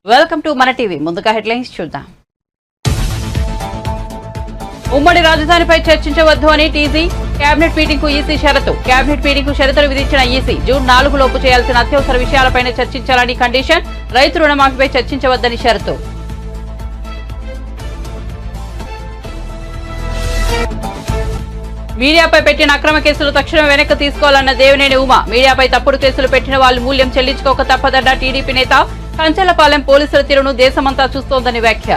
Welcome to మన TV. ముందుగా headlines చూద్దాం. ఉమ్మడి రాజధానిపై చర్చించవద్దు అని టీజీ. కేబినెట్ మీటింగ్ కు ఈసీ షరతు. కేబినెట్ మీటింగ్ కు షరతులు విధించిన ఈసీ జూన్ 4 లోపు చేయాల్సిన అత్యవసర విషయాలపైనే చర్చించాలని కండిషన్. రైతు రుణమాఫీపై చర్చించవద్దని షరతు. మీడియాపై పెట్టిన అక్రమ కేసులు తక్షణం వెనక్కి తీసుకోవాలన్న దేవినేని ఉమా. మీడియాపై తప్పుడు కేసులు పెట్టిన వాళ్ళు మూల్యం చెల్లించుకోక తప్పదన్న టీడీపీ నేత. కంచెలపాలెం పోలీసుల తీరును దేశమంతా చూస్తోందని వ్యాఖ్య.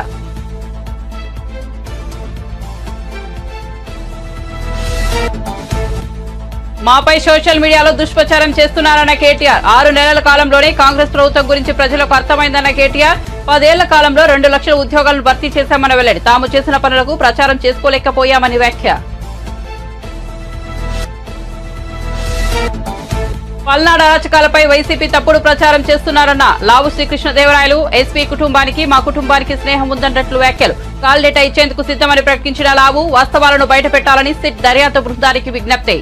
మాపై సోషల్ మీడియాలో దుష్ప్రచారం చేస్తున్నారన్న కేటీఆర్. 6 నెలల కాలంలోనే కాంగ్రెస్ ప్రభుత్వం గురించి ప్రజలకు అర్థమైందన్న కేటీఆర్. 10 ఏళ్ల కాలంలో 2 లక్షల ఉద్యోగాలను భర్తీ చేశామన్న వెల్లడి. తాము చేసిన పనులకు ప్రచారం చేసుకోలేకపోయామని వ్యాఖ్య. పల్నాడు అరాచకాలపై వైసీపీ తప్పుడు ప్రచారం చేస్తున్నారన్న లావు శ్రీకృష్ణదేవరాయలు. ఎస్పీ కుటుంబానికి మా కుటుంబానికి స్నేహం ఉందన్నట్లు వ్యాఖ్యలు. కాల్ డేటా ఇచ్చేందుకు సిద్ధమని ప్రకటించిన లావు వాస్తవాలను బయటపెట్టాలని సిట్ దర్యాప్తు బృందానికి విజ్ఞప్తి.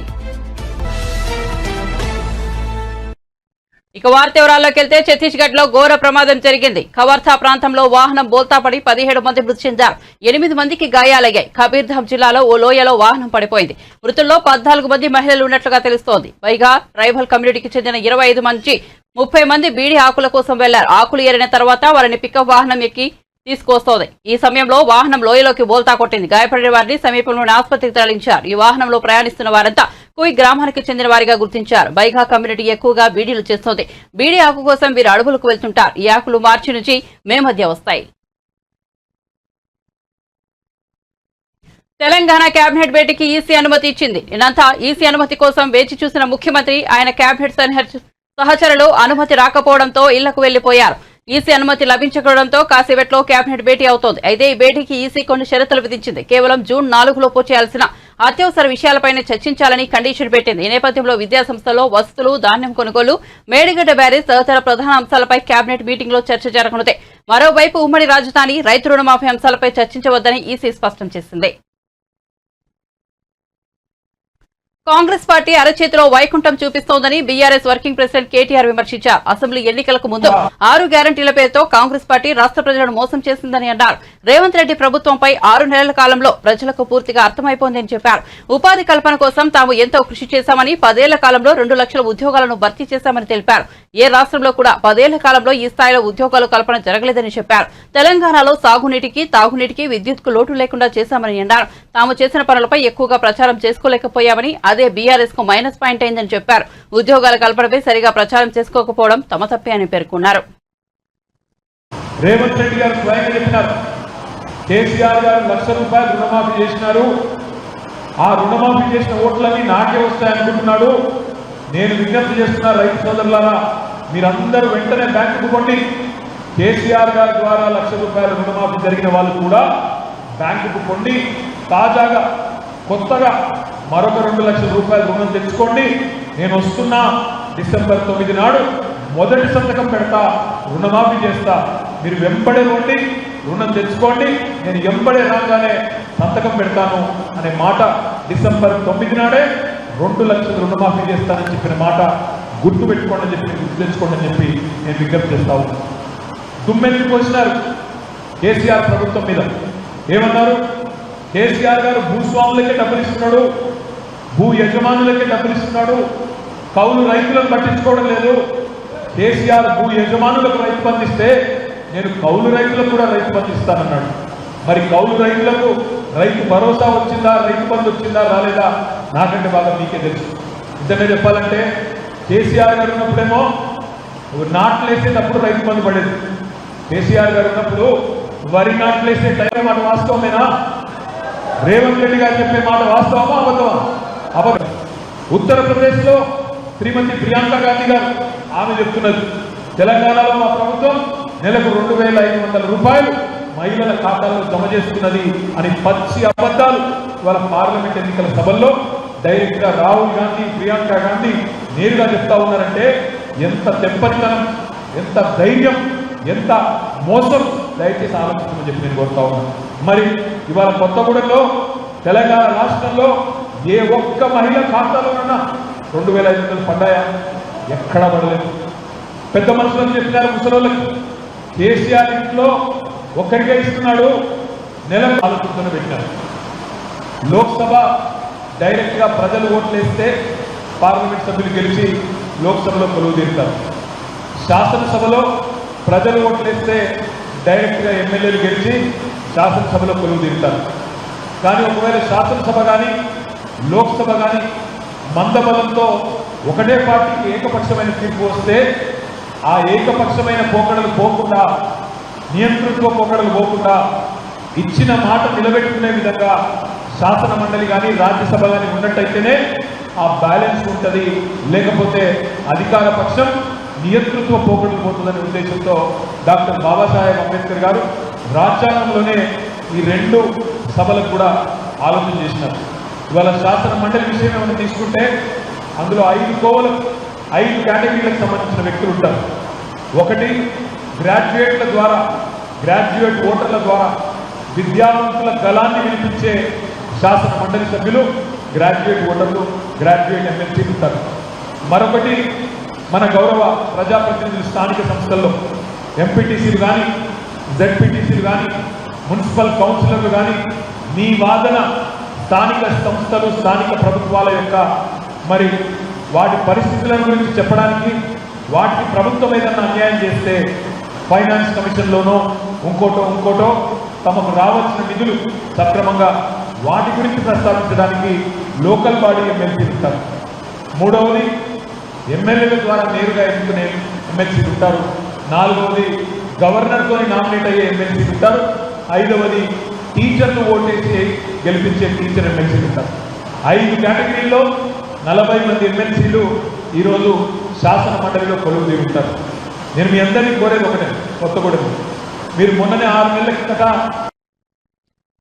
ఇక వార్త వివరాల్లోకి వెళ్తే ఛత్తీస్గఢ్ లో ఘోర ప్రమాదం జరిగింది. కవర్తా ప్రాంతంలో వాహనం బోల్తాపడి 17 మంది మృతి చెందారు. 8 మందికి గాయాలయ్యాయి. కబీర్ధామ్ జిల్లాలో ఓ లోయలో వాహనం పడిపోయింది. మృతుల్లో 14 మంది మహిళలు ఉన్నట్లుగా తెలుస్తోంది. పైగా ట్రైబల్ కమ్యూనిటీకి చెందిన 25 నుంచి 30 మంది బీడి ఆకుల కోసం వెళ్లారు. ఆకులు ఏరిన తర్వాత వారిని పికప్ వాహనం ఎక్కి తీసుకొస్తోంది. ఈ సమయంలో వాహనం లోయలోకి బోల్తా కొట్టింది. గాయపడిన వారిని సమీపంలోని ఆసుపత్రికి తరలించారు. ఈ వాహనంలో ప్రయాణిస్తున్న వారంతా కుయ్ గ్రామానికి చెందిన వారిగా గుర్తించారు. బైగా కమ్యూనిటీ ఎక్కువగా బీడీలు చేస్తోంది. బీడీ ఆకు కోసం వీరు అడవులకు వెళ్తుంటారు. ఈ ఆకులు మార్చి నుంచి మే మధ్య వస్తాయి. తెలంగాణ కేబినెట్ భేటీకి ఈసీ అనుమతి ఇచ్చింది. నిన్నంతా ఈసీ అనుమతి కోసం వేచి చూసిన ముఖ్యమంత్రి ఆయన కేబినెట్ సహచరులు అనుమతి రాకపోవడంతో ఇళ్లకు వెళ్లిపోయారు. ఈసీ అనుమతి లభించకపోవడంతో కాసేపట్లో కేబినెట్ భేటీ అవుతోంది. అయితే ఈ భేటీకి ఈసీ కొన్ని షరతులు విధించింది. కేవలం జూన్ 4 లోపు చేయాల్సిన అత్యవసర విషయాలపైనే చర్చించాలని కండిషన్ పెట్టింది. ఈ నేపథ్యంలో విద్యాసంస్థల్లో వసతులు, ధాన్యం కొనుగోలు, మేడిగడ్డ బ్యారేజ్ తదితర ప్రధాన అంశాలపై కేబినెట్ మీటింగ్ లో చర్చ జరగనుంది. మరోవైపు ఉమ్మడి రాజధాని, రైతు రుణమాఫీ అంశాలపై చర్చించవద్దని ఈసీ స్పష్టం చేసింది. కాంగ్రెస్ పార్టీ అరచేతిలో వైకుంఠం చూపిస్తోందని బీఆర్ఎస్ వర్కింగ్ ప్రెసిడెంట్ కేటీఆర్ విమర్శించారు. అసెంబ్లీ ఎన్నికలకు ముందు 6 గ్యారంటీల పేరుతో కాంగ్రెస్ పార్టీ రాష్ట్ర ప్రజలను మోసం చేసిందని అన్నారు. రేవంత్ రెడ్డి ప్రభుత్వంపై 6 నెలల కాలంలో ప్రజలకు పూర్తిగా అర్థమైపోయిందని చెప్పారు. ఉపాధి కల్పన కోసం తాము ఎంతో కృషి చేశామని, 10 ఏళ్ల కాలంలో 2 లక్షల ఉద్యోగాలను భర్తీ చేశామని తెలిపారు. ఏ రాష్ట్రంలో కూడా 10 ఏళ్ల కాలంలో ఈ స్థాయిలో ఉద్యోగాలు కల్పన జరగలేదని చెప్పారు. తెలంగాణలో సాగునీటికి, తాగునీటికి, విద్యుత్కు లోటు లేకుండా చేశామని అన్నారు. తాము చేసిన పనులపై ఎక్కువగా ప్రచారం చేసుకోలేకపోయామని, అదే బీఆర్ఎస్ కు మైనస్ పాయింట్ అయిందని చెప్పారు. ఉద్యోగాల కల్పనపై సరిగా ప్రచారం చేసుకోకపోవడం తమ తప్పే అని పేర్కొన్నారు. రేవంత్ రెడ్డి గారు స్వయంగా చెప్పినారు, కేసీఆర్ గారు ₹1,00,000 రుణమాఫీ చేసినారు. ఆ రుణమాఫీ చేసిన ఓట్లన్నీ నాకే వస్తాయనుకుంటున్నాడు. నేను విజ్ఞప్తి చేస్తున్నా రైతు సోదరులారా, మీరందరూ వెంటనే బ్యాంకుకు కొండి. కేసీఆర్ గారి ద్వారా ₹1,00,000 రుణమాఫీ జరిగిన వాళ్ళు కూడా బ్యాంకుకు కొండి. తాజాగా కొత్తగా మరొక ₹2 లక్షల రుణం తెచ్చుకోండి. నేను వస్తున్నా డిసెంబర్ 9 నాడు మొదటి సంతకం పెడతా, రుణమాఫీ చేస్తా. మీరు వెంబడే రండి, రుణం తెచ్చుకోండి. నేను వెంబడే రాగానే సంతకం పెడతాను అనే మాట డిసెంబర్ 9 నాడే 2 లక్షల రుణమాఫీ చేస్తానని చెప్పిన మాట గుర్తు పెట్టుకోండి అని చెప్పి, గుర్తు తెచ్చుకోండి అని చెప్పి నేను విజ్ఞప్తి చేస్తాను. తుమ్మెత్తి పోసినారు కేసీఆర్ ప్రభుత్వం మీద. ఏమన్నారు? కేసీఆర్ గారు భూస్వాములకే డబ్బులు ఇస్తున్నాడు, భూ యజమానులకే డబ్బులు ఇస్తున్నాడు, కౌలు రైతులను పట్టించుకోవడం లేదు. కేసీఆర్ భూ యజమానులకు రైతు బంధు ఇస్తే నేను కౌలు రైతులకు కూడా రైతు బంధు ఇస్తానన్నాడు. మరి కౌలు రైతులకు రైతు భరోసా వచ్చిందా, రైతు బంధు వచ్చిందా రాలేదా నాకంటే బాగా మీకే తెలుసు. ఇంతనే చెప్పాలంటే కేసీఆర్ గారు ఉన్నప్పుడేమో నాట్లు వేసేటప్పుడు రైతు బంధు పడేది. కేసీఆర్ గారు ఉన్నప్పుడు వరి నాట్లు వేసే టైం మాట వాస్తవమేనా? రేవంత్ రెడ్డి గారు చెప్పే మాట వాస్తవమా అబద్ధమా? అబద్ధం. ఉత్తరప్రదేశ్లో శ్రీమతి ప్రియాంక గాంధీ గారు ఆమె చెప్తున్నది, తెలంగాణలో మా ప్రభుత్వం నెలకు ₹2,500 మహిళల ఖాతాల్లో జమ చేస్తున్నది అని పచ్చి అబద్ధాలు వాళ్ళ పార్లమెంట్ ఎన్నికల సభల్లో డైరెక్ట్ గా రాహుల్ గాంధీ, ప్రియాంక గాంధీ నేరుగా చెప్తా ఉన్నారంటే ఎంత తెప్పనితనం, ఎంత ధైర్యం, ఎంత మోసం. దయచేసి ఆలోచించమని చెప్పి నేను కోరుతా ఉన్నాను. మరి ఇవాళ కొత్తగూడెంలో తెలంగాణ రాష్ట్రంలో ఏ ఒక్క మహిళ ఖాతాలోనన్నా 2,500 పడ్డాయా? ఎక్కడా పడలేదు. పెద్ద మనుషులను చెప్పినారు ముసలోళ్ళకి, కేసీఆర్ ఇంట్లో ఒక్కరికే ఇస్తున్నాడు, నెలకు ఆలోచన పెట్టినారు. లోక్సభ డైరెక్ట్గా ప్రజలు ఓట్లేస్తే పార్లమెంట్ సభ్యులు గెలిచి లోక్సభలో కొలువు తీరుతారు. శాసనసభలో ప్రజలు ఓట్లేస్తే డైరెక్ట్గా ఎమ్మెల్యేలు గెలిచి శాసనసభలో కొలువు తీరుతారు. కానీ ఒకవేళ శాసనసభ కానీ లోక్సభ కానీ మందబలంతో ఒకటే పార్టీకి ఏకపక్షమైన తీర్పు వస్తే ఆ ఏకపక్షమైన పోకడలు పోకుండా, నియంతృత్వ పోకడలు పోకుండా ఇచ్చిన మాట నిలబెట్టుకునే విధంగా శాసన మండలి కానీ రాజ్యసభ కానీ ఉన్నట్టయితేనే ఆ బ్యాలెన్స్ ఉంటుంది. లేకపోతే అధికార పక్షం నియంతృత్వ పోకడలు పోతుందనే ఉద్దేశంతో డాక్టర్ బాబాసాహెబ్ అంబేద్కర్ గారు రాజ్యాంగంలోనే ఈ రెండు సభలకు కూడా ఆలోచన చేసినారు. ఇవాళ శాసన మండలి విషయం ఏమైనా తీసుకుంటే అందులో 5 కేటగిరీలకు సంబంధించిన వ్యక్తులు ఉంటారు. ఒకటి గ్రాడ్యుయేట్ల ద్వారా, గ్రాడ్యుయేట్ ఓటర్ల ద్వారా విద్యావంతుల గళాన్ని వినిపించే శాసన మండలి సభ్యులు గ్రాడ్యుయేట్ ఓటర్లు, గ్రాడ్యుయేట్ ఎమ్మెల్సీలు ఉంటారు. మరొకటి మన గౌరవ ప్రజాప్రతినిధులు స్థానిక సంస్థల్లో ఎంపీటీసీలు కానీ, జెడ్పీటీసీలు కానీ, మున్సిపల్ కౌన్సిలర్లు కానీ మీ వాదన స్థానిక సంస్థలు, స్థానిక ప్రభుత్వాల యొక్క మరి వాటి పరిస్థితుల గురించి చెప్పడానికి, వాటికి ప్రభుత్వం ఏదన్నా అన్యాయం చేస్తే ఫైనాన్స్ కమిషన్లోనో ఇంకోటో తమకు రావాల్సిన నిధులు సక్రమంగా వాటి గురించి ప్రస్తావించడానికి లోకల్ బాడీ ఎమ్మెల్సీలు ఉంటారు. మూడవది ఎమ్మెల్యేల ద్వారా నేరుగా ఎన్నుకునే ఎమ్మెల్సీలు ఉంటారు. నాలుగవది గవర్నర్తో నామినేట్ అయ్యే ఎమ్మెల్సీలు ఉంటారు. ఐదవది టీచర్లు ఓటేసి గెలిపించే టీచర్ ఎమ్మెల్సీలు ఉంటారు. 5 కేటగిరీల్లో 40 మంది ఎమ్మెల్సీలు ఈరోజు శాసన మండలిలో కొలువు తీరి ఉంటారు. నేను మీ అందరినీ కోరేది ఒకటే, కొత్తగూడెం మీరు మొన్ననే 6 నెలల కిందట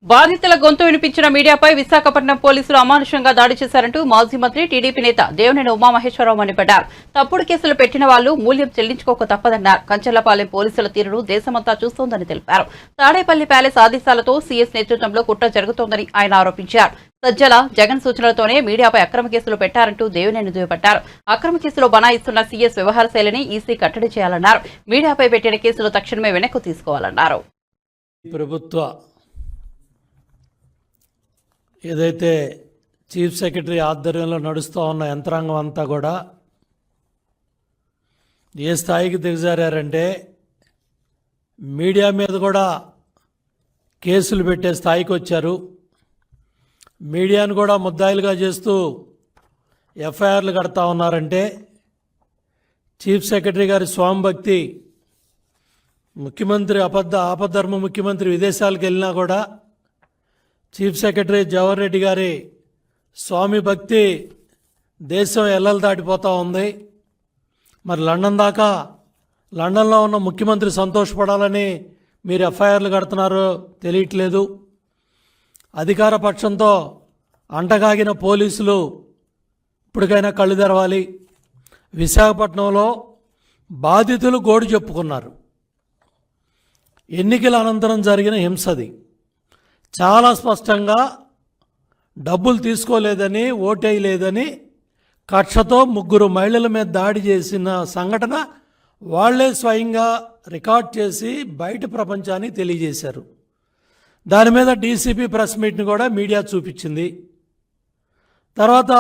బాధితుల గొంతు వినిపించిన మీడియాపై విశాఖపట్నం పోలీసులు అమానుషంగా దాడి చేశారంటూ మాజీ మంత్రి టీడీపీ నేత దేవినేని ఉమామహేశ్వరరావు మండిపడ్డారు. తప్పుడు కేసులు పెట్టిన వాళ్లు మూల్యం చెల్లించుకోక తప్పదన్నారు. కంచర్లపాలెం పోలీసుల తీరును దేశమంతా చూస్తోందని తెలిపారు. తాడేపల్లి ప్యాలెస్ ఆదేశాలతో సీఎస్ నేతృత్వంలో కుట్ర జరుగుతోందని ఆయన ఆరోపించారు. సజ్జల జగన్ సూచనలతోనే మీడియాపై అక్రమ కేసులు పెట్టారంటూ దేవినేని దుయ్యబట్టారు. అక్రమ కేసులో బనాయిస్తున్న సీఎస్ వ్యవహార శైలిని ఈసీ కట్టడి చేయాలన్నారు. మీడియాపై పెట్టిన కేసులు తక్షణమే వెనక్కు తీసుకోవాలన్నారు. ఏదైతే చీఫ్ సెక్రటరీ ఆధ్వర్యంలో నడుస్తూ ఉన్న యంత్రాంగం అంతా కూడా ఏ స్థాయికి దిగజారంటే మీడియా మీద కూడా కేసులు పెట్టే స్థాయికి వచ్చారు. మీడియాను కూడా ముద్దాయిలుగా చేస్తూ ఎఫ్ఐఆర్లు కడతా ఉన్నారంటే చీఫ్ సెక్రటరీ గారి స్వామిభక్తి, ముఖ్యమంత్రి ఆపద్ధర్మ ముఖ్యమంత్రి విదేశాలకు వెళ్ళినా కూడా చీఫ్ సెక్రటరీ జవహర్ రెడ్డి గారి స్వామి భక్తి దేశం ఎల్లలు దాటిపోతూ ఉంది. మరి లండన్లో ఉన్న ముఖ్యమంత్రి సంతోషపడాలని మీరు ఎఫ్ఐఆర్లు కడుతున్నారో తెలియట్లేదు. అధికార పక్షంతో అంటగాగిన పోలీసులు ఇప్పటికైనా కళ్ళు తెరవాలి. విశాఖపట్నంలో బాధితులు గోడు చెప్పుకున్నారు. ఎన్నికల అనంతరం జరిగిన హింసది చాలా స్పష్టంగా డబ్బులు తీసుకోలేదని, ఓటేయలేదని కక్షతో 3 మహిళల మీద దాడి చేసిన సంఘటన వాళ్లే స్వయంగా రికార్డ్ చేసి బయట ప్రపంచానికి తెలియజేశారు. దాని మీద డీసీపీ ప్రెస్ మీట్ని కూడా మీడియా చూపించింది. తర్వాత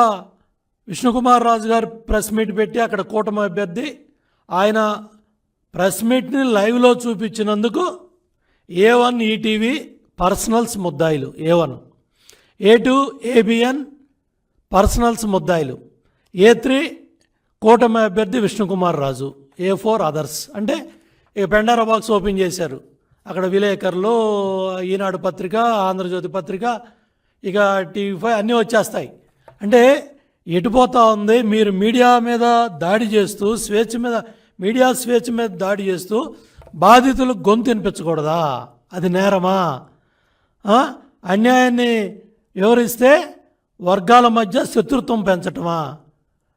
విష్ణుకుమార్ రాజు గారు ప్రెస్ మీట్ పెట్టి అక్కడ కూటమి అభ్యర్థి ఆయన ప్రెస్ మీట్ని లైవ్లో చూపించినందుకు A1 ఈటీవీ పర్సనల్స్ ముద్దాయిలు, A1, A2 ABN పర్సనల్స్ ముద్దాయిలు, A3 కూటమి అభ్యర్థి విష్ణుకుమార్ రాజు, A4 అదర్స్. అంటే ఇక పెండారా బాక్స్ ఓపెన్ చేశారు. అక్కడ విలేకరులు, ఈనాడు పత్రిక, ఆంధ్రజ్యోతి పత్రిక, ఇక TV5 అన్నీ వచ్చేస్తాయి. అంటే ఎటుపోతా ఉంది? మీరు మీడియా మీద దాడి చేస్తూ మీడియా స్వేచ్ఛ మీద దాడి చేస్తూ బాధితులకు గొంతు వినిపించకూడదా? అది నేరమా? అన్యాయాన్ని వివరిస్తే వర్గాల మధ్య శత్రుత్వం పెంచటమా?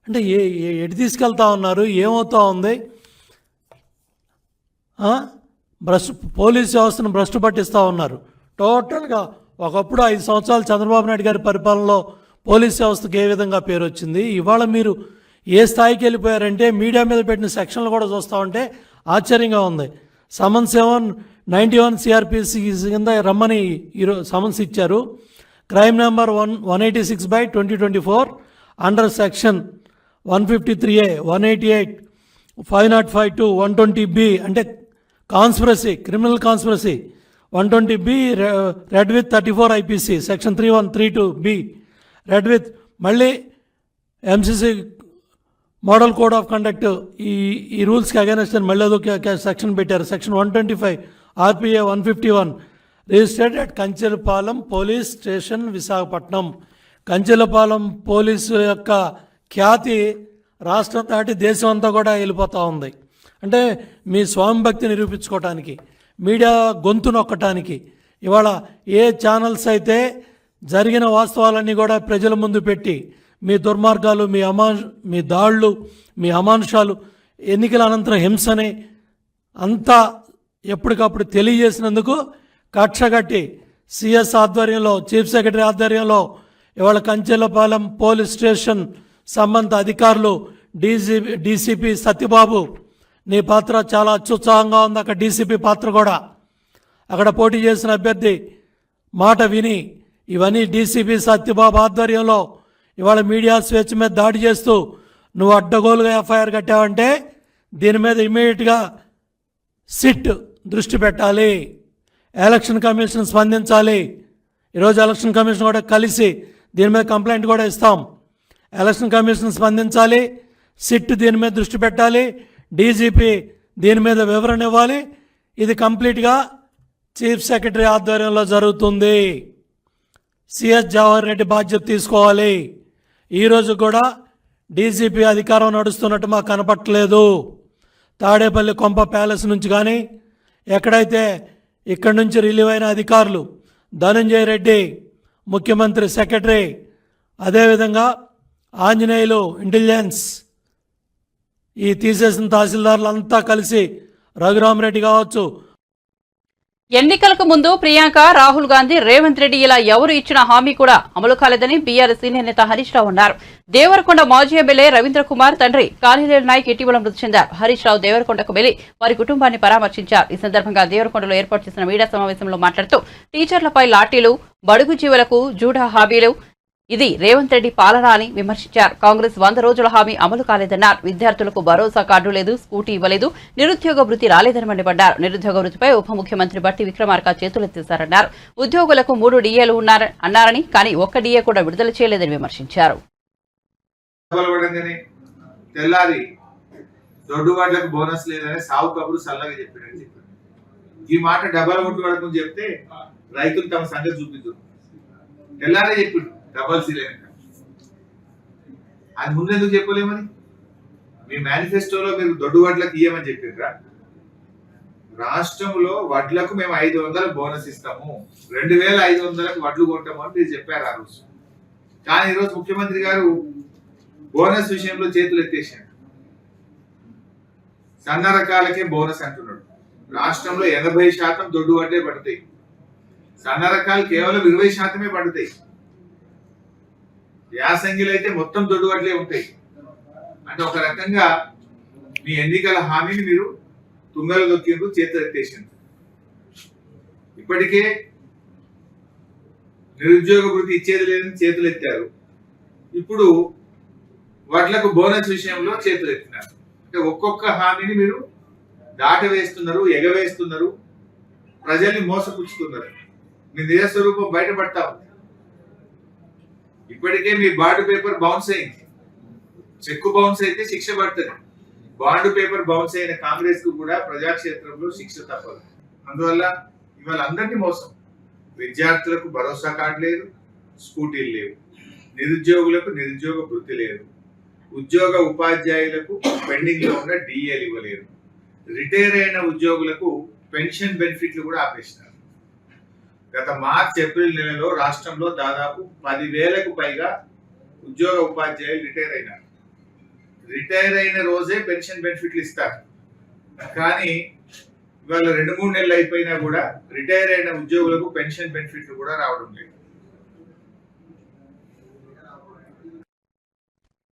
అంటే ఎటు తీసుకెళ్తా ఉన్నారు? ఏమవుతా ఉంది? పోలీస్ వ్యవస్థను భ్రష్టు పట్టిస్తూ ఉన్నారు టోటల్గా. ఒకప్పుడు 5 సంవత్సరాలు చంద్రబాబు నాయుడు గారి పరిపాలనలో పోలీస్ వ్యవస్థకు ఏ విధంగా పేరు వచ్చింది, ఇవాళ మీరు ఏ స్థాయికి వెళ్ళిపోయారంటే మీడియా మీద పెట్టిన సెక్షన్లు కూడా చూస్తూ ఉంటే ఆశ్చర్యంగా ఉంది. సమన్స్ 91 సిఆర్పిసి కింద రమ్మని ఈరోజు సమన్స్ ఇచ్చారు. Crime number 186/2024 under section 153A, 188, 505(2), 120B అంటే conspiracy, criminal conspiracy, 120B red with 34 IPC section 3132B red with, మళ్ళీ MCC model code of conduct ఈ రూల్స్కి అగైనెస్ట్ అని మళ్ళీ అదొక సెక్షన్ పెట్టారు. Section 125 RPA 151 registered at Kanchelapalem police station Visakhapatnam. Kanchelapalem police యొక్క ఖ్యాతి రాష్ట్రం దాటి దేశం అంతా కూడా వెళ్ళిపోతూ ఉంది. అంటే మీ స్వామి భక్తి నిరూపించుకోవటానికి, మీడియా గొంతు నొక్కటానికి ఇవాళ ఏ ఛానల్స్ అయితే జరిగిన వాస్తవాలన్నీ కూడా ప్రజల ముందు పెట్టి మీ దుర్మార్గాలు, మీ దాళ్ళు, మీ అమానుషాలు, ఎన్నికల అనంతరం హింసని అంతా ఎప్పటికప్పుడు తెలియజేసినందుకు కక్షగట్టి సిఎస్ ఆధ్వర్యంలో, చీఫ్ సెక్రటరీ ఆధ్వర్యంలో ఇవాళ కంచెలపాలెం పోలీస్ స్టేషన్ సంబంధిత అధికారులు, డీసీపీ సత్యబాబు, నీ పాత్ర చాలా అత్యుత్సాహంగా ఉంది. అక్కడ డీసీపీ పాత్ర కూడా, అక్కడ పోటీ చేసిన అభ్యర్థి మాట విని ఇవన్నీ డీసీపీ సత్యబాబు ఆధ్వర్యంలో ఇవాళ మీడియా స్వేచ్ఛ మీద దాడి చేస్తూ నువ్వు అడ్డగోలుగా ఎఫ్ఐఆర్ కట్టావంటే దీని మీద ఇమీడియట్గా సిట్ దృష్టి పెట్టాలి, ఎలక్షన్ కమిషన్ స్పందించాలి. ఈరోజు ఎలక్షన్ కమిషన్ కూడా కలిసి దీని మీద కంప్లైంట్ కూడా ఇస్తాం. ఎలక్షన్ కమిషన్ స్పందించాలి, సిట్ దీని మీద దృష్టి పెట్టాలి, డీజీపీ దీని మీద వివరణ ఇవ్వాలి. ఇది కంప్లీట్గా చీఫ్ సెక్రటరీ ఆధ్వర్యంలో జరుగుతుంది. సిఎస్ జవహర్ రెడ్డి బాధ్యత తీసుకోవాలి. ఈరోజు కూడా డీజీపీ అధికారం నడుస్తున్నట్టు మాకు కనపట్టలేదు. తాడేపల్లి కొంప ప్యాలెస్ నుంచి కానీ ఎక్కడైతే ఇక్కడి నుంచి రిలీవ్ అయిన అధికారులు ధనంజయ రెడ్డి, ముఖ్యమంత్రి సెక్రటరీ, అదేవిధంగా ఆంజనేయులు, ఇంటెలిజెన్స్, ఈ తీసేసిన తహసీల్దార్లు అంతా కలిసి రఘురామరెడ్డి కావచ్చు. ఎన్నికలకు ముందు ప్రియాంక, రాహుల్ గాంధీ, రేవంత్ రెడ్డి ఇలా ఎవరు ఇచ్చిన హామీ కూడా అమలు కాలేదని బీఆర్ఎస్ సీనియర్ నేత హరీష్ రావు అన్నారు. దేవరకొండ మాజీ ఎమ్మెల్యే రవీంద్ర కుమార్ తండ్రి కాళీలేరు నాయక్ ఇటీవల మృతి చెందారు. హరీష్ రావు దేవరకొండకు వెళ్లి వారి కుటుంబాన్ని పరామర్శించారు. ఈ సందర్భంగా దేవరకొండలో ఏర్పాటు చేసిన మీడియా సమావేశంలో మాట్లాడుతూ టీచర్లపై లాఠీలు, బడుగు జీవులకు జూడా హామీలు, ఇది రేవంత్ రెడ్డి పాలన అని విమర్శించారు. కాంగ్రెస్ 100 రోజుల హామీ అమలు కాలేదన్నారు. విద్యార్థులకు భరోసా కార్డు లేదు, స్కూటీ ఇవ్వలేదు, నిరుద్యోగ వృత్తి రాలేదని మండిపడ్డారు. నిరుద్యోగ వృత్తిపై ఉప ముఖ్యమంత్రి బట్టి విక్రమార్క చేతులెత్తేశారన్నారు. ఉద్యోగులకు 3 డిఏలు అన్నారని, కానీ ఒక్క డిఏ కూడా విడుదల చేయలేదని విమర్శించారు. తెల్లారి దొడ్డువాడ్లకు బోనస్ లేదని సావు కబురు సల్లగా చెప్పారని చెప్పారు. ఈ మాట డబ్బాల కొట్టు పడకుండా చెప్తే రైతులు తమ సంగతి చూపిద్దారు. తెల్లారే చెప్పిండు డబల్ సీలేక. అది ముందు ఎందుకు చెప్పలేమని? మీ మేనిఫెస్టోలో మీరు దొడ్డు వడ్లకు ఇయ్యమని చెప్పారా? రాష్ట్రంలో వడ్లకు మేము 500 బోనస్ ఇస్తాము, 2500కు వడ్లు కొంటాము అని మీరు చెప్పారు ఆ రోజు. కానీ ఈరోజు ముఖ్యమంత్రి గారు బోనస్ విషయంలో చేతులు ఎత్తేసాడు. సన్న రకాలకే బోనస్ అంటున్నాడు. రాష్ట్రంలో 80% దొడ్డు వడ్లే పడతాయి, సన్న రకాలు కేవలం 20% పడతాయి. యాసంగిలు అయితే మొత్తం దొడ్డు వడ్లే ఉంటాయి. అంటే ఒక రకంగా మీ ఎన్నికల హామీని మీరు తుంగలు దొక్కిండ్రు, చేతులు ఎత్తేసిండ్రు. ఇప్పటికే నిరుద్యోగ వృత్తి ఇచ్చేది లేదని చేతులు ఎత్తారు. ఇప్పుడు వడ్లకు బోనస్ విషయంలో చేతులు ఎత్తినారు. అంటే ఒక్కొక్క హామీని మీరు దాటవేస్తున్నారు, ఎగవేస్తున్నారు, ప్రజల్ని మోసపుచ్చుతున్నారు. మీ నిజ స్వరూపం బయటపడతా ఉంది. ఇప్పటికే మీ బాండ్ పేపర్ బౌన్స్ అయింది. చెక్కు బౌన్స్ అయితే శిక్ష పడుతుంది. బాండ్ పేపర్ బౌన్స్ అయిన కాంగ్రెస్ కు కూడా ప్రజాక్షేత్రంలో శిక్ష తప్పదు. అందువల్ల ఇవాళ అందరినీ మోసం. విద్యార్థులకు భరోసా కార్డు లేదు, స్కూటీలు లేవు, నిరుద్యోగులకు నిరుద్యోగ వృత్తి లేదు, ఉద్యోగ ఉపాధ్యాయులకు పెండింగ్ లో ఉన్న డిఏలు ఇవ్వలేరు, రిటైర్ అయిన ఉద్యోగులకు పెన్షన్ బెనిఫిట్లు కూడా ఆపేసినారు. గత మార్చ్ ఏప్రిల్ నెలలో రాష్ట్రంలో దాదాపు 10,000కు పైగా ఉద్యోగ ఉపాధ్యాయులు రిటైర్ అయినారు. రిటైర్ అయిన రోజే పెన్షన్ బెనిఫిట్లు ఇస్తారు. కానీ ఇవాళ 2-3 నెలలు అయిపోయినా కూడా రిటైర్ అయిన ఉద్యోగులకు పెన్షన్ బెనిఫిట్లు కూడా రావడం లేదు.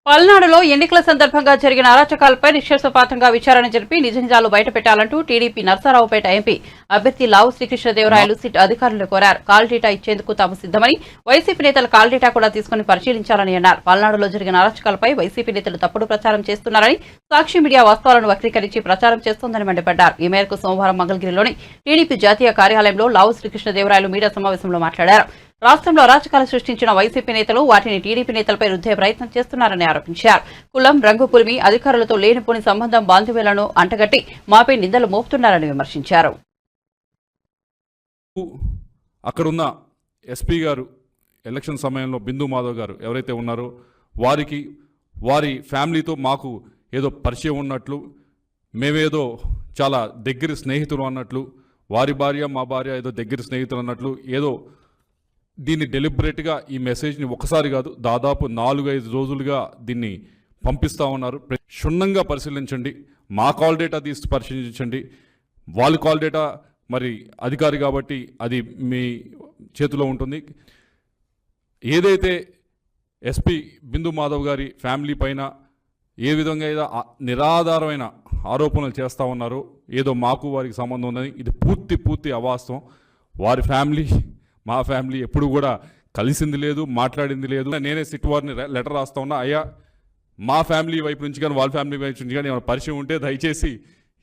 పల్నాడులో ఎన్నికల సందర్భంగా జరిగిన అరాచకాలపై నిష్పక్షపాతంగా విచారణ జరిపి నిజ నిజాలు బయటపెట్టాలంటూ టీడీపీ నర్సారావుపేట ఎంపీ అభ్యర్థి లావు శ్రీకృష్ణదేవరాయలు సిట్ అధికారులు కోరారు. కాల్ డేటా ఇచ్చేందుకు తాము సిద్దమని, వైసీపీ నేతలు కాల్ డేటా కూడా తీసుకుని పరిశీలించాలని అన్నారు. పల్నాడులో జరిగిన అరాచకాలపై వైసీపీ నేతలు తప్పుడు ప్రచారం చేస్తున్నారని, సాక్షి మీడియా వాస్తవాలను వక్రీకరించి ప్రచారం చేస్తోందని మండిపడ్డారు. ఈ మేరకు సోమవారం మంగళగిరిలోని టీడీపీ జాతీయ కార్యాలయంలో లావు శ్రీకృష్ణదేవరాయలు మీడియా సమావేశంలో మాట్లాడారు. రాష్ట్రంలో అరాచకాలు సృష్టించిన వైసీపీ నేతలు వాటిని టీడీపీ నేతలపై రుద్దే ప్రయత్నం చేస్తున్నారని ఆరోపించారు. కులం, రంగు పులిమి అధికారులతో లేనిపోని సంబంధం బాంధవ్యాలను అంటగట్టి మాపై నిందలు మోపుతున్నారని విమర్శించారు. అక్కడున్న ఎస్పీ గారు ఎలక్షన్ సమయంలో బిందు మాధవ్ గారు ఎవరైతే ఉన్నారో వారికి వారి ఫ్యామిలీతో మాకు ఏదో పరిచయం ఉన్నట్లు, మేమేదో చాలా దగ్గర స్నేహితులు అన్నట్లు, వారి భార్య మా భార్య ఏదో దగ్గర స్నేహితులు అన్నట్లు, ఏదో దీన్ని డెలిబరేట్గా ఈ మెసేజ్ని ఒకసారి కాదు దాదాపు 4-5 రోజులుగా దీన్ని పంపిస్తూ ఉన్నారు. క్షుణ్ణంగా పరిశీలించండి, మా కాల్ డేటా తీసి పరిశీలించండి. వాళ్ళ కాల్ డేటా మరి అధికారి కాబట్టి అది మీ చేతిలో ఉంటుంది. ఏదైతే ఎస్పీ బిందు మాధవ్ గారి ఫ్యామిలీ పైన ఏ విధంగా ఏదో నిరాధారమైన ఆరోపణలు చేస్తూ ఉన్నారో, ఏదో మాకు వారికి సంబంధం ఉందని, ఇది పూర్తి అవాస్తవం. వారి ఫ్యామిలీ మా ఫ్యామిలీ ఎప్పుడు కూడా కలిసింది లేదు, మాట్లాడింది లేదు. నేనే సిట్ వారిని లెటర్ రాస్తా ఉన్నా, అయ్యా మా ఫ్యామిలీ వైపు నుంచి కానీ వాళ్ళ ఫ్యామిలీ వైపు నుంచి కానీ ఏమైనా పరిచయం ఉంటే దయచేసి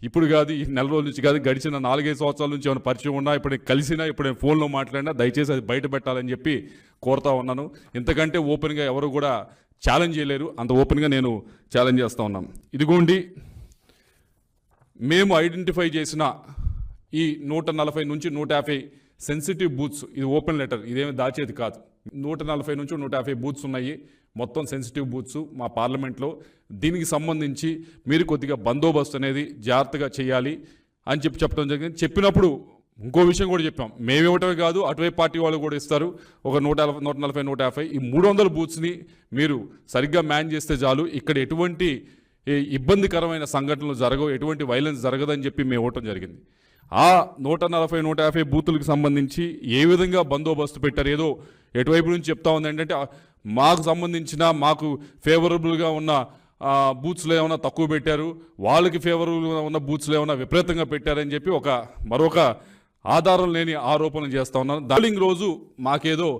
ఇప్పుడు కాదు, ఈ నెల రోజుల నుంచి కాదు, గడిచిన 4-5 సంవత్సరాల నుంచి ఏమైనా పరిచయం ఉన్నా, ఇప్పుడు నేను కలిసినా, ఇప్పుడు నేను ఫోన్లో మాట్లాడినా దయచేసి అది బయట పెట్టాలని చెప్పి కోరుతా ఉన్నాను. ఇంతకంటే ఓపెన్గా ఎవరు కూడా ఛాలెంజ్ చేయలేరు, అంత ఓపెన్గా నేను ఛాలెంజ్ చేస్తూ ఉన్నాను. ఇదిగోండి మేము ఐడెంటిఫై చేసిన ఈ 140 నుంచి 150 సెన్సిటివ్ బూత్స్, ఇది ఓపెన్ లెటర్, ఇదేమి దాచేది కాదు. 140 నుంచి 150 బూత్స్ ఉన్నాయి, మొత్తం సెన్సిటివ్ బూత్స్ మా పార్లమెంట్లో. దీనికి సంబంధించి మీరు కొద్దిగా బందోబస్తు అనేది జాగ్రత్తగా చేయాలి అని చెప్పడం జరిగింది. చెప్పినప్పుడు ఇంకో విషయం కూడా చెప్పాం, మేమివ్వటమే కాదు అటువైపు పార్టీ వాళ్ళు కూడా ఇస్తారు. ఒక 140, 150 ఈ 300 బూత్స్ని మీరు సరిగ్గా మ్యాన్ చేస్తే చాలు, ఇక్కడ ఎటువంటి ఇబ్బందికరమైన సంఘటనలు జరగవు, ఎటువంటి వైలెన్స్ జరగదని చెప్పి మేము ఇవ్వటం జరిగింది. ఆ 140, 150 బూతులకు సంబంధించి ఏ విధంగా బందోబస్తు పెట్టారు, ఏదో ఎటువైపు నుంచి చెప్తా ఉంది ఏంటంటే మాకు సంబంధించిన మాకు ఫేవరబుల్గా ఉన్న బూత్స్లో ఏమైనా తక్కువ పెట్టారు, వాళ్ళకి ఫేవరబుల్గా ఉన్న బూత్స్లో ఏమైనా విపరీతంగా పెట్టారని చెప్పి మరొక ఆధారం లేని ఆరోపణలు చేస్తూ ఉన్నారు. పోలింగ్ రోజు మాకేదో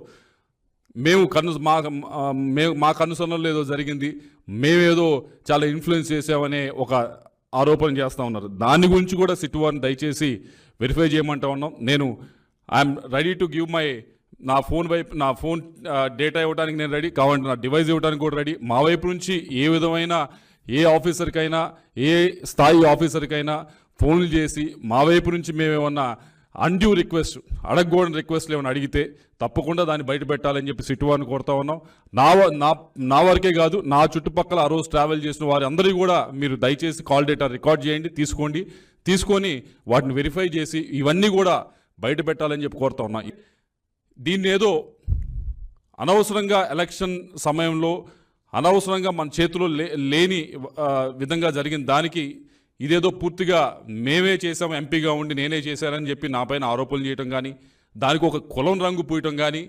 మా కనుసన్నలు ఏదో జరిగింది, మేమేదో చాలా ఇన్ఫ్లుయెన్స్ చేసామనే ఒక ఆరోపణ చేస్తూ ఉన్నారు. దాని గురించి కూడా సిట్ వారిని దయచేసి వెరిఫై చేయమంటా ఉన్నాం. నేను ఐఎమ్ రెడీ టు గివ్ నా ఫోన్ డేటా ఇవ్వడానికి నేను రెడీ, కావాలంటే నా డివైస్ ఇవ్వడానికి కూడా రెడీ. మా వైపు నుంచి ఏ విధమైన ఏ ఆఫీసర్కైనా, ఏ స్థాయి ఆఫీసర్కైనా ఫోన్లు చేసి మా వైపు నుంచి మేమేమన్నా అన్డ్యూ రిక్వెస్ట్, అడగకూడని రిక్వెస్ట్లు ఏమైనా అడిగితే తప్పకుండా దాన్ని బయట పెట్టాలని చెప్పి సిట్ వారిని కోరుతా ఉన్నాం. నా వరకే కాదు, నా చుట్టుపక్కల ఆ రోజు ట్రావెల్ చేసిన వారి అందరికీ కూడా మీరు దయచేసి కాల్ డేటా రికార్డ్ చేయండి, తీసుకొని వాటిని వెరిఫై చేసి ఇవన్నీ కూడా బయట పెట్టాలని చెప్పి కోరుతా ఉన్నాం. దీన్ని ఏదో అనవసరంగా ఎలక్షన్ సమయంలో అనవసరంగా మన చేతిలో లేని విధంగా జరిగిన దానికి ఇదేదో పూర్తిగా మేమే చేసాం, ఎంపీగా ఉండి నేనే చేశానని చెప్పి నా పైన ఆరోపణలు చేయటం కానీ, దానికి ఒక కులం రంగు పూయటం కానీ,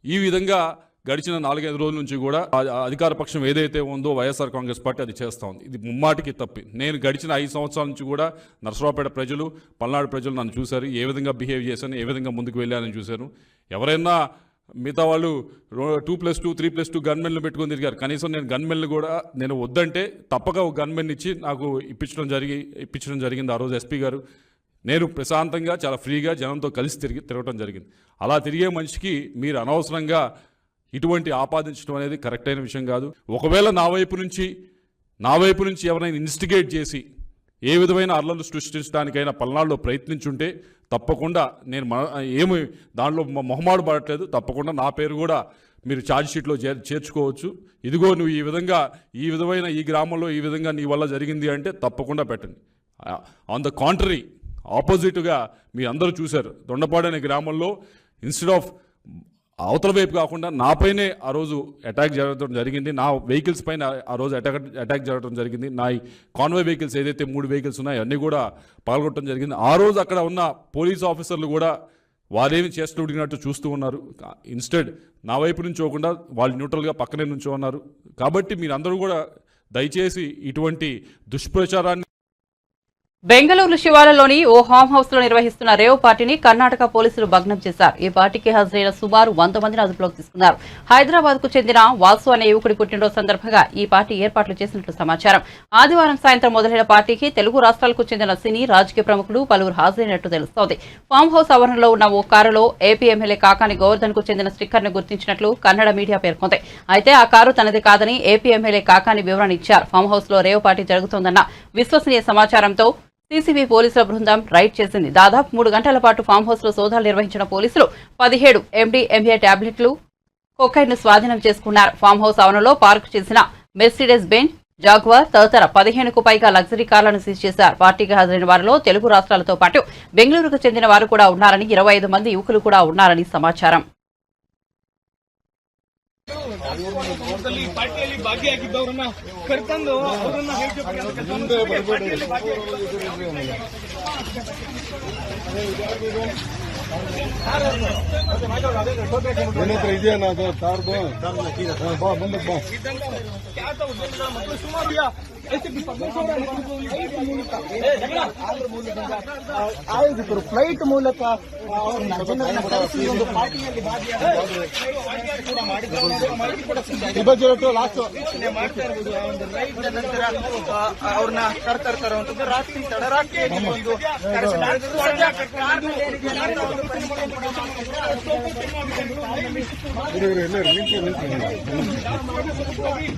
ఈ విధంగా గడిచిన 4-5 రోజుల నుంచి కూడా అధికార పక్షం ఏదైతే ఉందో వైఎస్ఆర్ కాంగ్రెస్ పార్టీ అది చేస్తూ ఉంది. ఇది ముమ్మాటికి తప్పి. నేను గడిచిన 5 సంవత్సరాల నుంచి కూడా నరసరావుపేట ప్రజలు, పల్నాడు ప్రజలు నన్ను చూశారు, ఏ విధంగా బిహేవ్ చేశాను, ఏ విధంగా ముందుకు వెళ్ళానని చూశాను. ఎవరైనా మిగతా వాళ్ళు 2+2, 3+2 గన్మెన్లు పెట్టుకొని తిరిగారు. కనీసం నేను గన్మెన్లు కూడా నేను వద్దంటే తప్పక ఒక గన్మెన్ ఇచ్చి నాకు ఇప్పించడం జరిగింది ఆ రోజు ఎస్పీ గారు. నేను ప్రశాంతంగా చాలా ఫ్రీగా జనంతో కలిసి తిరగటం జరిగింది. అలా తిరిగే మనిషికి మీరు అనవసరంగా ఇటువంటి ఆపాదించడం అనేది కరెక్ట్ అయిన విషయం కాదు. ఒకవేళ నా వైపు నుంచి ఎవరైనా ఇన్స్టిగేట్ చేసి ఏ విధమైన అల్లర్లు సృష్టించడానికైనా పల్నాడులో ప్రయత్నించుంటే తప్పకుండా నేను ఏమి దాంట్లో మొహమాడు పడట్లేదు, తప్పకుండా నా పేరు కూడా మీరు ఛార్జ్ షీట్లో చేర్చుకోవచ్చు. ఇదిగో నువ్వు ఈ విధమైన ఈ గ్రామంలో ఈ విధంగా నీ వల్ల జరిగింది అంటే తప్పకుండా పెట్టండి. ఆన్ ద కాంట్రరీ, ఆపోజిట్గా మీ అందరూ చూశారు, దొండపాడు అనే గ్రామంలో ఇన్స్టెడ్ ఆఫ్ అవతల వైపు కాకుండా నాపైనే ఆ రోజు అటాక్ జరగడం జరిగింది. నా వెహికల్స్ పైన ఆ రోజు అటాక్ జరగడం జరిగింది. నా కాన్వాయ్ వెహికల్స్ ఏదైతే 3 వెహికల్స్ ఉన్నాయో అన్నీ కూడా పాల్గొనడం జరిగింది. ఆ రోజు అక్కడ ఉన్న పోలీస్ ఆఫీసర్లు కూడా వారేమి చేస్తుడిగినట్టు చూస్తూ ఉన్నారు. ఇన్స్టెడ్ నా వైపు నుంచి పోకుండా వాళ్ళు న్యూట్రల్గా పక్కనే నుంచో ఉన్నారు. కాబట్టి మీరందరూ కూడా దయచేసి ఇటువంటి దుష్ప్రచారాన్ని బెంగళూరు శివారులోని ఓ హోమ్ హౌస్ లో నిర్వహిస్తున్న రేవ్ పార్టీని కర్ణాటక పోలీసులు భగ్నం చేశారు. ఈ పార్టీకి హాజరైన సుమారు 100 మందిని అదుపులోకి తీసుకున్నారు. హైదరాబాద్ కు చెందిన వాసు అనే యువకుడి పుట్టినరోజు సందర్భంగా ఈ పార్టీ ఏర్పాట్లు చేసినట్లు సమాచారం. ఆదివారం సాయంత్రం మొదలైన పార్టీకి తెలుగు రాష్ట్రాలకు చెందిన సినీ రాజకీయ ప్రముఖులు పలువురు హాజరైనట్టు తెలుస్తోంది. ఫామ్ హౌస్ ఆవరణలో ఉన్న ఓ కారులో ఏపీ ఎమ్మెల్యే కాకాని గోవర్ధన్ కు చెందిన స్టిక్కర్ ను గుర్తించినట్లు కన్నడ మీడియా పేర్కొంది. అయితే ఆ కారు తనది కాదని ఏపీ ఎమ్మెల్యే కాకాని వివరణ ఇచ్చారు. ఫామ్ హౌస్ లో రేవ్ పార్టీ జరుగుతోందన్న విశ్వసనీయ సమాచారంతో సీసీబీ పోలీసుల బృందం రైడ్ చేసింది. దాదాపు 3 గంటల పాటు ఫామ్ హౌస్ లో సోదాలు నిర్వహించిన పోలీసులు 17 MDMA టాబ్లెట్లు కొకైన్ ను స్వాధీనం చేసుకున్నారు. ఫామ్ హౌస్ ఆవరణలో పార్క్ చేసిన మెర్సిడెస్ బెంజ్, జాగ్వార్ తదితర 15కు పైగా లగ్జరీ కార్లను సీజ్ చేశారు. పార్టీకి హాజరైన వారిలో తెలుగు రాష్ట్రాలతో పాటు బెంగళూరుకు చెందిన వారు కూడా ఉన్నారని, 25 మంది యువకులు కూడా ఉన్నారని సమాచారం. ಪಾರ್ಟಿಯಲ್ಲಿ ಭಾಗಿಯಾಗಿದ್ದವರನ್ನ ಕರ್ಕೊಂಡು ಅವರನ್ನ ಇದೆಯಾ ಅದು ತಾರ್ದು ಬಾ ಮುಂದಕ್ಕೆ ಬಾ ಮತ್ತು ಸುಮಾರು ಆಯೋಜಕರು ಫ್ಲೈಟ್ ಮೂಲಕ ಒಂದು ಪಾರ್ಟಿಯಲ್ಲಿ ಮಾಡ್ತಾ ಇರ್ಬೋದು. ಒಂದು ರೈಡ್ ನಂತರ ಅವ್ರನ್ನ ಕರ್ತರುವಂತದ್ದು ರಾತ್ರಿ ತಡರಾತ್ರಿಯಾಗಿ ಒಂದು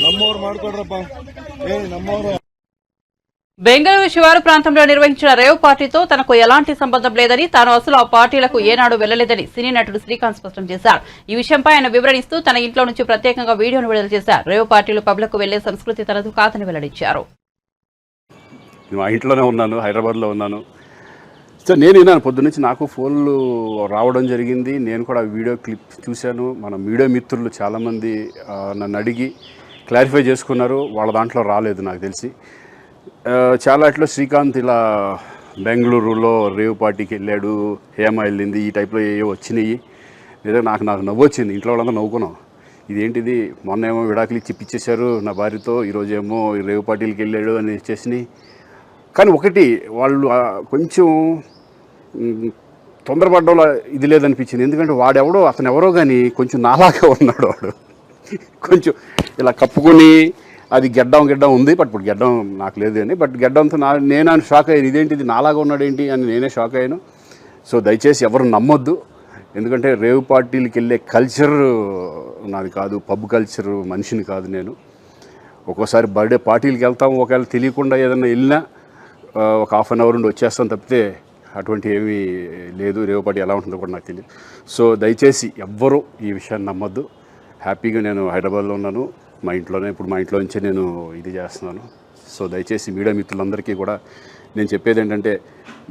ನಮ್ಮವ್ರು ಮಾಡ್ಕೊಡ್ರಪ್ಪ ನಮ್ಮವ್ರು. బెంగళూరు శివారు ప్రాంతంలో నిర్వహించిన రేవ్ పార్టీతో తనకు ఎలాంటి సంబంధం లేదని, తాను అసలు ఆ పార్టీలకు ఏనాడు వెళ్లలేదని సినీ నటుడు శ్రీకాంత్ స్పష్టం చేశారు. ఈ విషయంపై ఆయన వివరణిస్తూ తన ఇంట్లో నుంచి ప్రత్యేకంగా వీడియోను విడుదల చేశారు. రేవ్ పార్టీలు పబ్లకు వెళ్లే సంస్కృతి తనదు కాదని వెల్లడించారు. మా ఇంట్లోనే ఉన్నాను, హైదరాబాద్లో ఉన్నాను. సో నేను విన్నాను పొద్దున్నుంచి, నాకు ఫోన్లు రావడం జరిగింది. నేను కూడా వీడియో క్లిప్ చూశాను. మన మీడియా మిత్రులు చాలామంది నన్ను అడిగి క్లారిఫై చేసుకున్నారు. వాళ్ళ దాంట్లో రాలేదు నాకు తెలిసి. చాలా ఇట్లా శ్రీకాంత్ ఇలా బెంగళూరులో రేవ్ పార్టీకి వెళ్ళాడు, హేమ వెళ్ళింది, ఈ టైప్లో ఏవో వచ్చినాయి. లేదా నాకు నవ్వు వచ్చింది. ఇంట్లో వాళ్ళంతా నవ్వుకున్నాం. ఇదేంటిది, మొన్న ఏమో విడాకులు ఇప్పించేశారు నా భార్యతో, ఈరోజేమో రేవ్ పార్టీలకి వెళ్ళాడు అని చేసినాయి. కానీ ఒకటి, వాళ్ళు కొంచెం తొందరపడ్డంలో ఇది లేదనిపించింది. ఎందుకంటే వాడెవడో, అతను ఎవరో కానీ కొంచెం నాలాగా ఉన్నాడు. వాడు కొంచెం ఇలా కప్పుకొని, అది గెడ్డం ఉంది, బట్ ఇప్పుడు గెడ్డం నాకు లేదు అని, బట్ గెడ్డంతో నేను షాక్ అయ్యాను. ఇదేంటిది నాలాగా ఉన్నాడు ఏంటి అని నేనే షాక్ అయ్యాను. సో దయచేసి ఎవరు నమ్మొద్దు. ఎందుకంటే రేవ్ పార్టీలకి వెళ్ళే కల్చర్ నాది కాదు, పబ్ కల్చర్ మనిషిని కాదు నేను. ఒక్కోసారి బర్త్డే పార్టీలకి వెళ్తాము, ఒకవేళ తెలియకుండా ఏదైనా వెళ్ళినా ఒక హాఫ్ అన్ అవర్ నుండి వచ్చేస్తాం తప్పితే అటువంటి ఏమీ లేదు. రేవ్ పార్టీ ఎలా ఉంటుందో కూడా నాకు తెలియదు. సో దయచేసి ఎవ్వరూ ఈ విషయాన్ని నమ్మొద్దు. హ్యాపీగా నేను హైదరాబాద్లో ఉన్నాను, మా ఇంట్లోనే. ఇప్పుడు మా ఇంట్లో నుంచే నేను ఇది చేస్తున్నాను. సో దయచేసి మీడియా మిత్రులందరికీ కూడా నేను చెప్పేది ఏంటంటే,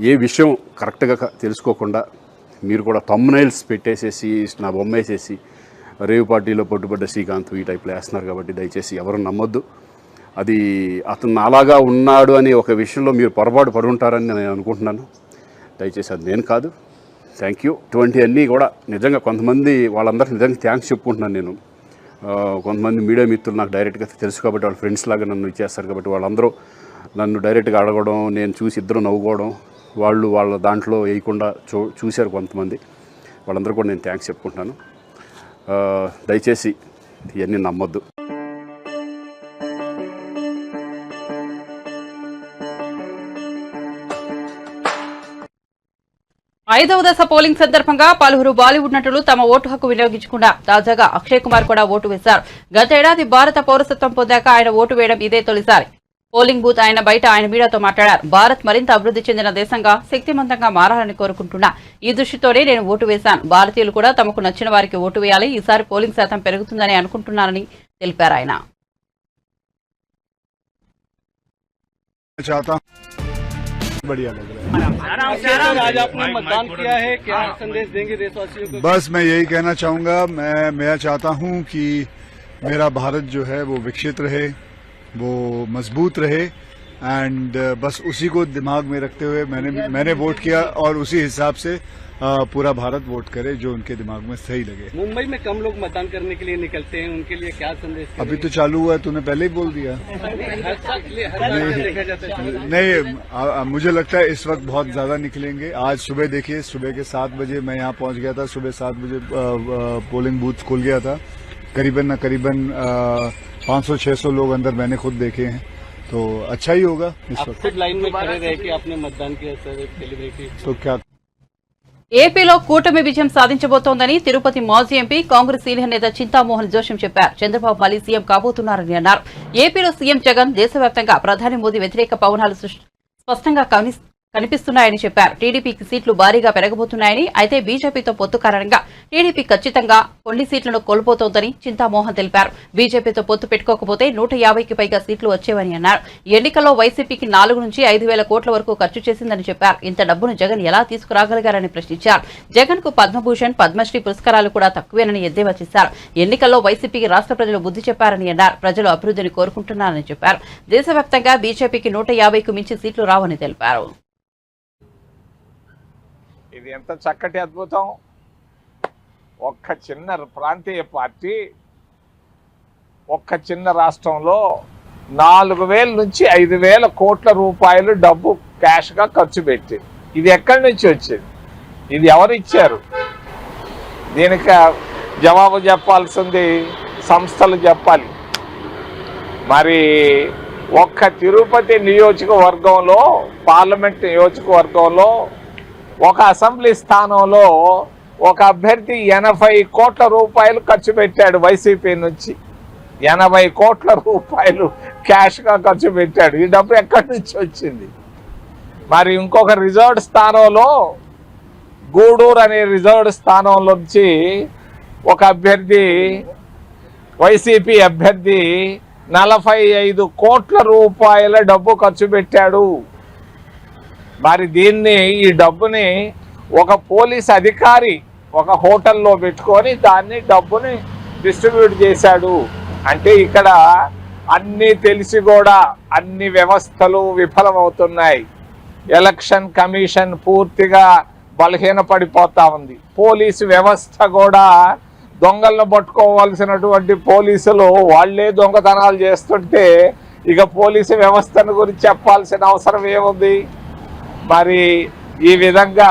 ఏ విషయం కరెక్ట్గా తెలుసుకోకుండా మీరు కూడా థంబ్నైల్స్ పెట్టేసేసి నా బొమ్మ వేసేసి రేవ్ పార్టీలో పట్టుబడ్డ శ్రీకాంత్ ఈ టైప్లో వేస్తున్నారు. కాబట్టి దయచేసి ఎవరు నమ్మొద్దు. అది అతను అలాగా ఉన్నాడు అనే ఒక విషయంలో మీరు పొరపాటు పడి ఉంటారని నేను అనుకుంటున్నాను. దయచేసి అది నేను కాదు. Thank you. ఇటువంటివన్నీ కూడా నిజంగా కొంతమంది వాళ్ళందరికీ నిజంగా థ్యాంక్స్ చెప్పుకుంటున్నాను నేను. కొంతమంది మీడియా మిత్రులు నాకు డైరెక్ట్గా తెలుసు కాబట్టి, వాళ్ళ ఫ్రెండ్స్ లాగా నన్ను ఇచ్చేస్తారు కాబట్టి, వాళ్ళందరూ నన్ను డైరెక్ట్గా అడగడం, నేను చూసి ఇద్దరు నవ్వుకోవడం, వాళ్ళు వాళ్ళ దాంట్లో వేయకుండా చూశారు కొంతమంది. వాళ్ళందరూ కూడా నేను థ్యాంక్స్ చెప్పుకుంటున్నాను. దయచేసి ఇవన్నీ నమ్మొద్దు. 5వ దశ పోలింగ్ సందర్భంగా పలువురు బాలీవుడ్ నటులు తమ ఓటు హక్కు వినియోగించుకున్నారు. తాజాగా అక్షయ్ కుమార్ కూడా ఓటు వేశారు. గతేడాది భారత పౌరసత్వం పొందాక ఆయన ఓటు వేయడం ఇదే తొలిసారి. పోలింగ్ బూత్ ఆయన బయట ఆయన మీడియాతో మాట్లాడారు. భారత్ మరింత అభివృద్ధి చెందిన దేశంగా, శక్తివంతంగా మారాలని కోరుకుంటున్నా. ఈ దృష్టితోనే నేను ఓటు వేశాను. భారతీయులు కూడా తమకు నచ్చిన వారికి ఓటు వేయాలి. ఈసారి పోలింగ్ శాతం పెరుగుతుందని అనుకుంటున్నానని తెలిపారు ఆయన. बढ़िया लग रहा है। आज आपने मतदान किया है, क्या संदेश देंगे देशवासियों को? बस मैं यही कहना चाहूंगा, मैं चाहता हूं कि मेरा भारत जो है वो विकसित रहे, वो मजबूत रहे एंड बस उसी को दिमाग में रखते हुए मैंने वोट किया और उसी हिसाब से पूरा भारत वोट करे जो उनके दिमाग में सही लगे। मुंबई में कम लोग मतदान करने के लिए निकलते हैं, उनके लिए क्या संदेश? अभी तो चालू हुआ है, तूने पहले ही बोल दिया। नहीं, मुझे लगता है इस वक्त बहुत ज्यादा निकलेंगे। आज सुबह देखिए, सुबह के 7 बजे मैं यहाँ पहुंच गया था, सुबह 7 बजे पोलिंग बूथ खुल गया था। करीबन 500-600 लोग अंदर मैंने खुद देखे हैं, तो अच्छा ही होगा इस वक्त। खुद लाइन में खड़े रह के आपने मतदान किया सर, सेलिब्रिटी तो क्या ఏపీలో కూటమి విజయం సాధించబోతోందని తిరుపతి మాజీ ఎంపీ కాంగ్రెస్ సీనియర్ నేత చింతామోహన్ జోషం చెప్పారు. చంద్రబాబు మళ్లీ సీఎం కాబోతున్నారని అన్నారు. ఏపీలో సీఎం జగన్ దేశవ్యాప్తంగా ప్రధాని మోదీ వ్యతిరేక పవనాలు స్పష్టంగా కనిపిస్తున్నాయని చెప్పారు. టీడీపీకి సీట్లు భారీగా పెరగబోతున్నాయని, అయితే బీజేపీతో పొత్తు కారణంగా టీడీపీ ఖచ్చితంగా కొన్ని సీట్లను కోల్పోతోందని చింతామోహన్ తెలిపారు. బీజేపీతో పొత్తు పెట్టుకోకపోతే 150కి పైగా సీట్లు వచ్చేవని అన్నారు. ఎన్నికల్లో వైసీపీకి 4 నుంచి 5,000 కోట్ల వరకు ఖర్చు చేసిందని చెప్పారు. ఇంత డబ్బును జగన్ ఎలా తీసుకురాగలిగారని ప్రశ్నించారు. జగన్ కు పద్మభూషణ్, పద్మశ్రీ పురస్కారాలు కూడా తక్కువేనని ఎద్దేవా చేశారు. ఎన్నికల్లో వైసీపీకి రాష్ట్ర ప్రజలు బుద్ధి చెప్పారని అన్నారు. ప్రజలు అభివృద్ధిని కోరుకుంటున్నారని చెప్పారు. దేశవ్యాప్తంగా బీజేపీకి 150కు మించి సీట్లు రావని తెలిపారు. ఇది ఎంత చక్కటి అద్భుతం! ఒక్క చిన్న ప్రాంతీయ పార్టీ ఒక్క చిన్న రాష్ట్రంలో 4,000 నుంచి 5,000 కోట్ల రూపాయలు డబ్బు క్యాష్గా ఖర్చు పెట్టింది. ఇది ఎక్కడి నుంచి వచ్చింది? ఇది ఎవరు ఇచ్చారు? దీనికి జవాబు చెప్పాల్సింది సంస్థలు చెప్పాలి. మరి ఒక్క తిరుపతి నియోజకవర్గంలో, పార్లమెంట్ నియోజకవర్గంలో ఒక అసెంబ్లీ స్థానంలో ఒక అభ్యర్థి 80 కోట్ల రూపాయలు ఖర్చు పెట్టాడు. వైసీపీ నుంచి 80 కోట్ల రూపాయలు క్యాష్గా ఖర్చు పెట్టాడు. ఈ డబ్బు ఎక్కడి నుంచి వచ్చింది? మరి ఇంకొక రిజర్వ్డ్ స్థానంలో, గూడూరు అనే రిజర్వ్డ్ స్థానంలోంచి ఒక అభ్యర్థి, వైసీపీ అభ్యర్థి 45 కోట్ల రూపాయల డబ్బు ఖర్చు పెట్టాడు. మరి ఈ డబ్బుని ఒక పోలీస్ అధికారి ఒక హోటల్లో పెట్టుకొని డబ్బుని డిస్ట్రిబ్యూట్ చేశాడు. అంటే ఇక్కడ అన్నీ తెలిసి కూడా అన్ని వ్యవస్థలు విఫలమవుతున్నాయి. ఎలక్షన్ కమిషన్ పూర్తిగా బలహీనపడిపోతా ఉంది. పోలీసు వ్యవస్థ కూడా దొంగలను పట్టుకోవాల్సినటువంటి పోలీసులు వాళ్లే దొంగతనాలు చేస్తుంటే ఇక పోలీసు వ్యవస్థను గురించి చెప్పాల్సిన అవసరం ఏముంది? మరి ఈ విధంగా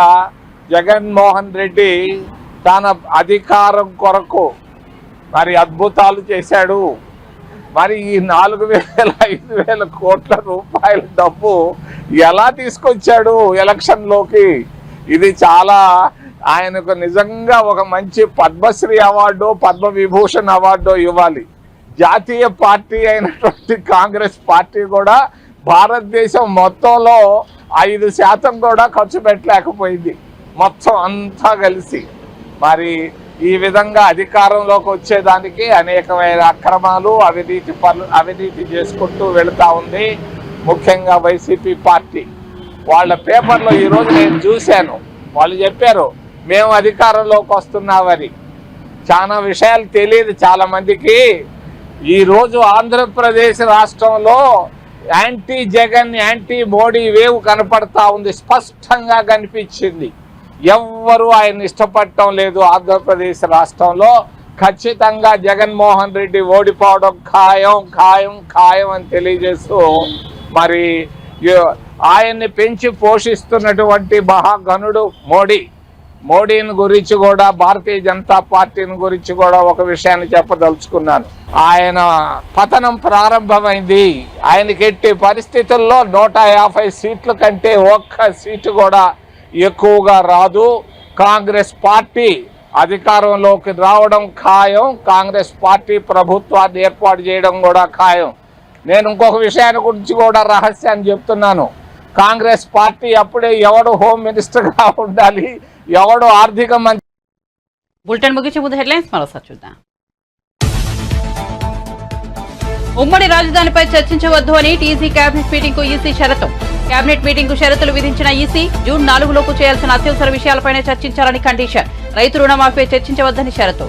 జగన్మోహన్ రెడ్డి తన అధికారం కొరకు మరి అద్భుతాలు చేశాడు. మరి ఈ 4,000-5,000 కోట్ల రూపాయల డబ్బు ఎలా తీసుకొచ్చాడు ఎలక్షన్లోకి? ఇది చాలా ఆయనకు నిజంగా ఒక మంచి పద్మశ్రీ అవార్డు, పద్మవిభూషణ్ అవార్డు ఇవ్వాలి. జాతీయ పార్టీ అయినటువంటి కాంగ్రెస్ పార్టీ కూడా భారతదేశం మొత్తంలో 5% కూడా ఖర్చు పెట్టలేకపోయింది, మొత్తం అంతా కలిసి. మరి ఈ విధంగా అధికారంలోకి వచ్చేదానికి అనేకమైన అక్రమాలు, అవినీతి చేసుకుంటూ వెళుతూ ఉంది. ముఖ్యంగా వైసీపీ పార్టీ వాళ్ళ పేపర్లో ఈరోజు నేను చూశాను, వాళ్ళు చెప్పారు మేము అధికారంలోకి వస్తున్నామని. చాలా విషయాలు తెలియదు చాలా మందికి. ఈరోజు ఆంధ్రప్రదేశ్ రాష్ట్రంలో anti Jagan, anti Modi wave కనపడతా ఉంది, స్పష్టంగా కనిపించింది. ఎవ్వరూ ఆయన ఇష్టపడటం లేదు. ఆంధ్రప్రదేశ్ రాష్ట్రంలో ఖచ్చితంగా జగన్మోహన్ రెడ్డి ఓడిపోవడం ఖాయం ఖాయం ఖాయం అని తెలియజేస్తూ మరి ఆయన్ని పెంచి పోషిస్తున్నటువంటి మహాగణుడు మోడీని గురించి కూడా, భారతీయ జనతా పార్టీని గురించి కూడా ఒక విషయాన్ని చెప్పదలుచుకున్నాను. ఆయన పతనం ప్రారంభమైంది. ఆయనకి ఎట్టి పరిస్థితుల్లో 150 సీట్ల కంటే ఒక్క సీటు కూడా ఎక్కువగా రాదు. కాంగ్రెస్ పార్టీ అధికారంలోకి రావడం ఖాయం. కాంగ్రెస్ పార్టీ ప్రభుత్వాన్ని ఏర్పాటు చేయడం కూడా ఖాయం. నేను ఇంకొక విషయాన్ని గురించి కూడా రహస్యాన్ని చెప్తున్నాను. కాంగ్రెస్ పార్టీ అప్పుడే ఎవడు హోమ్ మినిస్టర్గా ఉండాలి, ఎవడు ఆర్థిక మంత్రి. బులెటిన్ ముగించే ముందు హెడ్లైన్స్ మరోసారి చూద్దాం. ఉమ్మడి రాజధానిపై చర్చించవద్దు అని టీసీ కేబినెట్ మీటింగ్ కు ఈసీ షరతు. కేబినెట్ మీటింగ్ కు షరతులు విధించిన ఈసీ జూన్ 4 లోపు చేయాల్సిన అత్యవసర విషయాలపైనే చర్చించాలని కండిషన్. రైతు రుణమాఫీపై చర్చించవద్దని షరతు.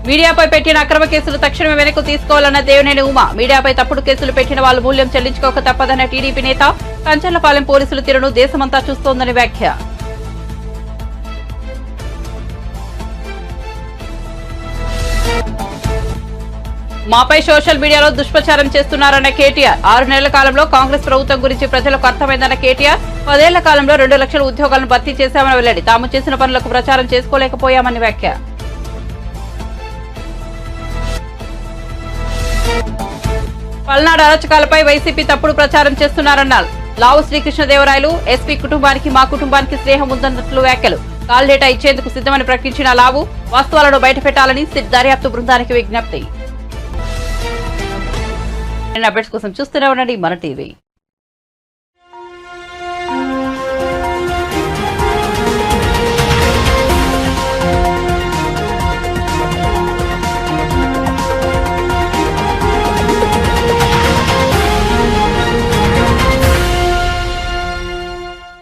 మీడియాపై పెట్టిన అక్రమ కేసులు తక్షణమే వెనక్కు తీసుకోవాలన్న దేవినేని ఉమ. మీడియాపై తప్పుడు కేసులు పెట్టిన వాళ్ళు మూల్యం చెల్లించుకోక తప్పదన్న టీడీపీ నేత. కంచర్లపాలెం పోలీసుల తీరును దేశమంతా చూస్తోందని వ్యాఖ్య. మాపై సోషల్ మీడియాలో దుష్ప్రచారం చేస్తున్నారన్న కేటీఆర్. 6 నెలల కాలంలో కాంగ్రెస్ ప్రభుత్వం గురించి ప్రజలకు అర్థమైందన్న కేటీఆర్. 10 ఏళ్ల కాలంలో 2 లక్షల ఉద్యోగాలను భర్తీ చేశామని వెల్లడి. తాము చేసిన పనులకు ప్రచారం చేసుకోలేకపోయామని వ్యాఖ్య. పల్నాడు అరాచకాలపై వైసీపీ తప్పుడు ప్రచారం చేస్తున్నారన్నారు. లావు శ్రీకృష్ణదేవరాయలు ఎస్పీ కుటుంబానికి మా కుటుంబానికి స్నేహం ఉందన్నట్లు వ్యాఖ్యలు. కాల్ డేటా ఇచ్చేందుకు సిద్ధమని ప్రకటించిన లావు వాస్తవాలను బయటపెట్టాలని సిట్ దర్యాప్తు బృందానికి విజ్ఞప్తి. అప్డేట్స్ కోసం చూస్తూనే ఉండండి మన టీవీ.